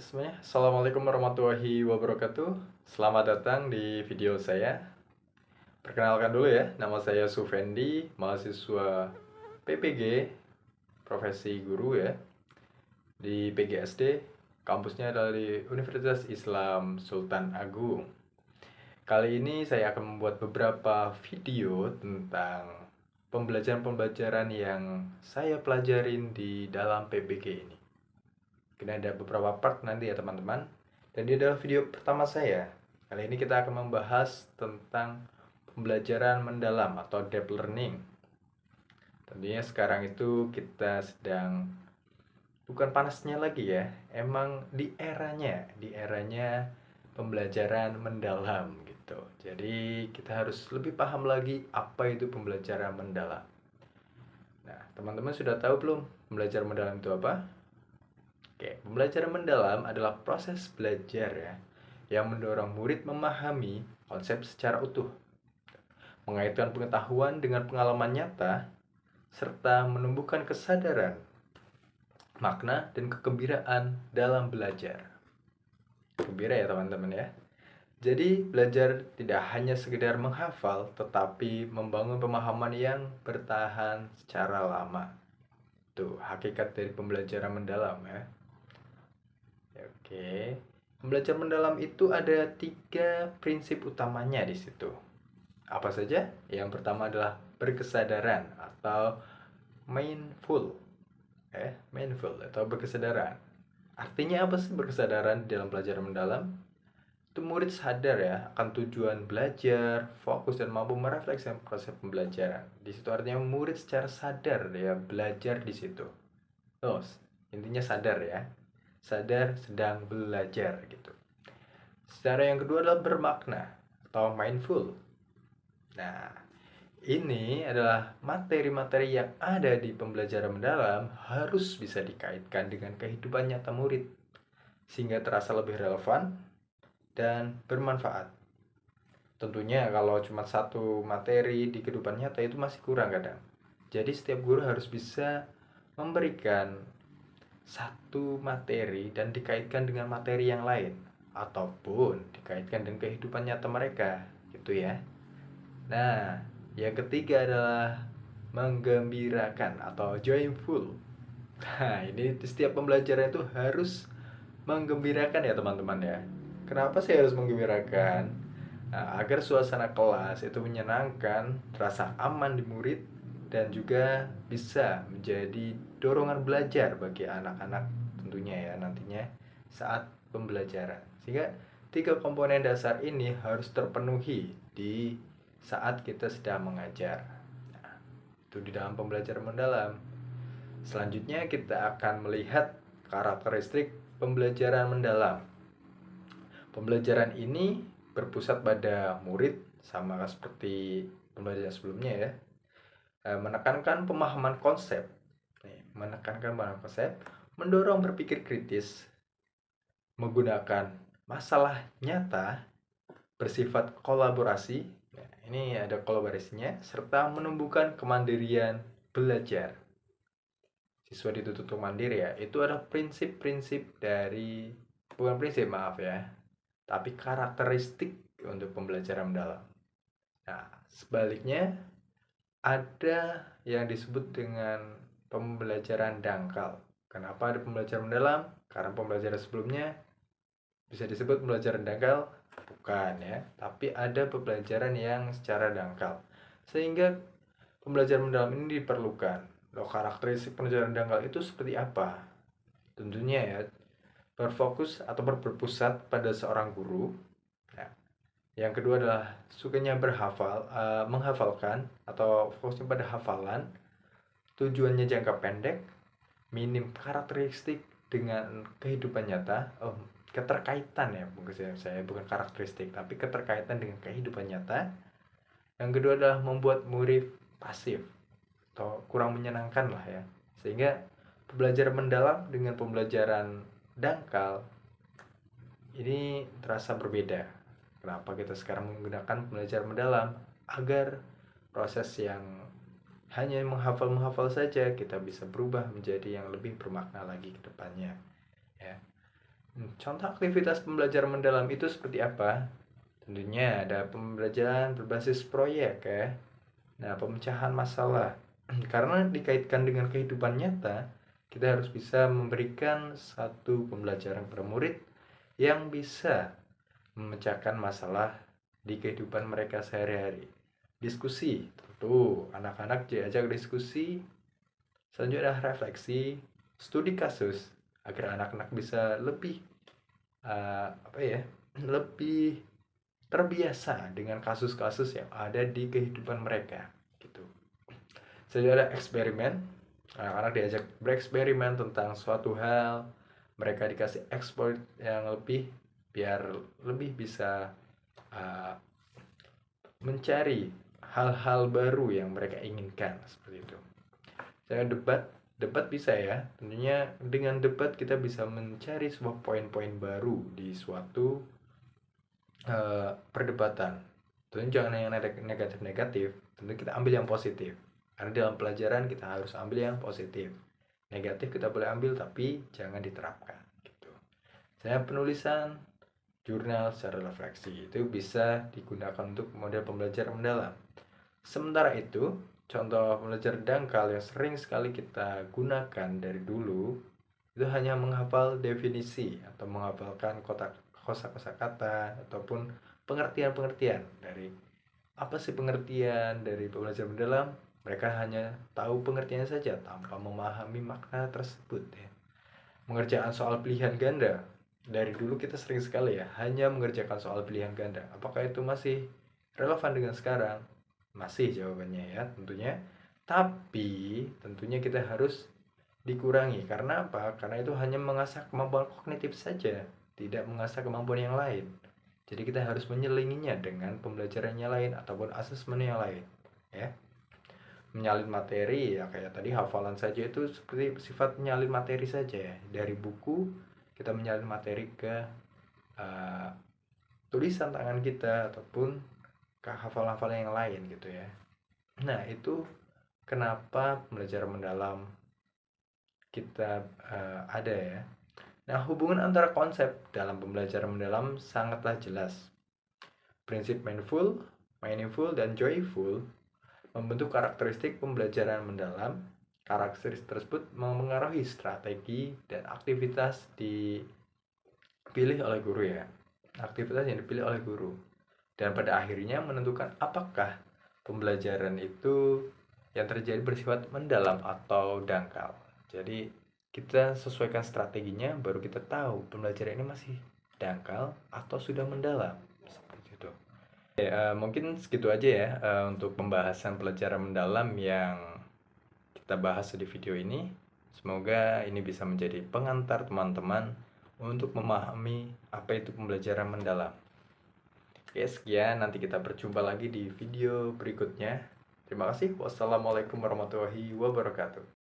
semuanya. Assalamualaikum warahmatullahi wabarakatuh. Selamat datang di video saya. Perkenalkan dulu ya, nama saya Sufendi, mahasiswa PPG, profesi guru ya, di PGSD. Kampusnya adalah di Universitas Islam Sultan Agung. Kali ini saya akan membuat beberapa video tentang pembelajaran-pembelajaran yang saya pelajarin di dalam PPG ini. Mungkin ada beberapa part nanti ya teman-teman. Dan ini adalah video pertama saya. Kali ini kita akan membahas tentang pembelajaran mendalam atau deep learning. Tentunya sekarang itu kita sedang bukan panasnya lagi ya, emang di eranya pembelajaran mendalam gitu. Jadi kita harus lebih paham lagi apa itu pembelajaran mendalam. Nah, teman-teman sudah tahu belum pembelajaran mendalam itu apa? Oke, pembelajaran mendalam adalah proses belajar ya, yang mendorong murid memahami konsep secara utuh, mengaitkan pengetahuan dengan pengalaman nyata, serta menumbuhkan kesadaran, makna, dan kegembiraan dalam belajar. Gembira ya teman-teman ya. Jadi belajar tidak hanya sekedar menghafal, tetapi membangun pemahaman yang bertahan secara lama. Tuh, hakikat dari pembelajaran mendalam ya. Oke, pembelajaran mendalam itu ada 3 prinsip utamanya di situ. Apa saja? Yang pertama adalah berkesadaran atau mindful. Mindful atau berkesadaran. Artinya apa sih berkesadaran dalam pelajaran mendalam? Itu murid sadar ya akan tujuan belajar, fokus dan mampu merefleksikan proses pembelajaran. Di situ artinya murid secara sadar ya belajar di situ. Terus, intinya sadar ya. Sadar sedang belajar gitu. Secara yang kedua adalah bermakna atau mindful. Nah, ini adalah materi-materi yang ada di pembelajaran mendalam harus bisa dikaitkan dengan kehidupan nyata murid sehingga terasa lebih relevan dan bermanfaat. Tentunya kalau cuma satu materi di kehidupan nyata itu masih kurang kadang. Jadi setiap guru harus bisa memberikan satu materi dan dikaitkan dengan materi yang lain ataupun dikaitkan dengan kehidupan nyata mereka gitu ya. Nah, yang ketiga adalah menggembirakan atau joyful. Nah, ini setiap pembelajaran itu harus menggembirakan ya teman-teman ya. Kenapa sih harus menggembirakan? Nah, agar suasana kelas itu menyenangkan, terasa aman di murid, dan juga bisa menjadi dorongan belajar bagi anak-anak tentunya ya nantinya saat pembelajaran. Sehingga 3 komponen dasar ini harus terpenuhi di saat kita sedang mengajar. Nah, itu di dalam pembelajaran mendalam. Selanjutnya kita akan melihat karakteristik pembelajaran mendalam. Pembelajaran ini berpusat pada murid sama seperti pembelajaran sebelumnya ya. Menekankan pemahaman konsep. Menekankan pemahaman konsep, mendorong berpikir kritis, menggunakan masalah nyata, bersifat kolaborasi. Nah, ini ada kolaborasinya serta menumbuhkan kemandirian belajar. Siswa dituntut untuk mandiri ya. Itu adalah prinsip-prinsip dari bukan prinsip maaf ya, tapi karakteristik untuk pembelajaran mendalam. Nah, sebaliknya ada yang disebut dengan pembelajaran dangkal. Kenapa ada pembelajaran mendalam? Karena pembelajaran sebelumnya bisa disebut pembelajaran dangkal? Bukan ya, tapi ada pembelajaran yang secara dangkal. Sehingga pembelajaran mendalam ini diperlukan. Loh, karakteristik pembelajaran dangkal itu seperti apa? Tentunya ya, berfokus atau berpusat pada seorang guru. Nah, yang kedua adalah sukanya menghafalkan atau fokusnya pada hafalan. Tujuannya jangka pendek, minim karakteristik dengan kehidupan nyata. Keterkaitan ya, saya bukan karakteristik, tapi keterkaitan dengan kehidupan nyata. Yang kedua adalah membuat murid pasif atau kurang menyenangkan lah ya. Sehingga pembelajaran mendalam dengan pembelajaran dangkal ini terasa berbeda. Kenapa kita sekarang menggunakan pembelajaran mendalam? Agar proses yang hanya menghafal saja kita bisa berubah menjadi yang lebih bermakna lagi ke depannya ya. Contoh aktivitas pembelajaran mendalam itu seperti apa? Tentunya ada pembelajaran berbasis proyek ya. Nah, pemecahan masalah. Karena dikaitkan dengan kehidupan nyata, kita harus bisa memberikan satu pembelajaran kepada murid yang bisa memecahkan masalah di kehidupan mereka sehari-hari. Diskusi, tentu anak-anak diajak diskusi. Selanjutnya ada refleksi, studi kasus agar anak-anak bisa lebih lebih terbiasa dengan kasus-kasus yang ada di kehidupan mereka gitu. Selanjutnya ada eksperimen, anak-anak diajak bereksperimen tentang suatu hal, mereka dikasih exploit yang lebih biar lebih bisa uh, mencari hal-hal baru yang mereka inginkan seperti itu. Saya debat bisa ya, tentunya dengan debat kita bisa mencari sebuah poin-poin baru di suatu perdebatan. Tentunya jangan yang negatif-negatif, tentu kita ambil yang positif. Karena dalam pelajaran kita harus ambil yang positif. Negatif kita boleh ambil tapi jangan diterapkan gitu. Saya penulisan jurnal secara refleksi itu bisa digunakan untuk model pembelajaran mendalam. Sementara itu, contoh pembelajaran dangkal yang sering sekali kita gunakan dari dulu itu hanya menghafal definisi atau menghafalkan kosa-kosa kata ataupun pengertian-pengertian dari apa sih pengertian dari pembelajaran mendalam. Mereka hanya tahu pengertiannya saja tanpa memahami makna tersebut ya. Mengerjakan soal pilihan ganda, dari dulu kita sering sekali ya hanya mengerjakan soal pilihan ganda. Apakah itu masih relevan dengan sekarang? Masih jawabannya ya tentunya. Tapi tentunya kita harus dikurangi. Karena apa? Karena itu hanya mengasah kemampuan kognitif saja, tidak mengasah kemampuan yang lain. Jadi kita harus menyelinginya dengan pembelajaran yang lain ataupun asesmen yang lain ya. Menyalin materi ya kayak tadi hafalan saja itu seperti sifat menyalin materi saja ya. Dari buku kita menyalin materi ke uh, tulisan tangan kita ataupun ke hafalan-hafalan yang lain gitu ya. Nah, itu kenapa pembelajaran mendalam kita ada ya. Nah, hubungan antara konsep dalam pembelajaran mendalam sangatlah jelas. Prinsip mindful, meaningful, dan joyful membentuk karakteristik pembelajaran mendalam. Karakteristik tersebut mempengaruhi strategi dan aktivitas dipilih oleh guru ya. Aktivitas yang dipilih oleh guru. Dan pada akhirnya menentukan apakah pembelajaran itu yang terjadi bersifat mendalam atau dangkal. Jadi kita sesuaikan strateginya baru kita tahu pembelajaran ini masih dangkal atau sudah mendalam seperti itu. Mungkin segitu aja ya untuk pembahasan pelajaran mendalam yang kita bahas di video ini. Semoga ini bisa menjadi pengantar teman-teman untuk memahami apa itu pembelajaran mendalam. Oke, sekian. Nanti kita berjumpa lagi di video berikutnya. Terima kasih. Wassalamualaikum warahmatullahi wabarakatuh.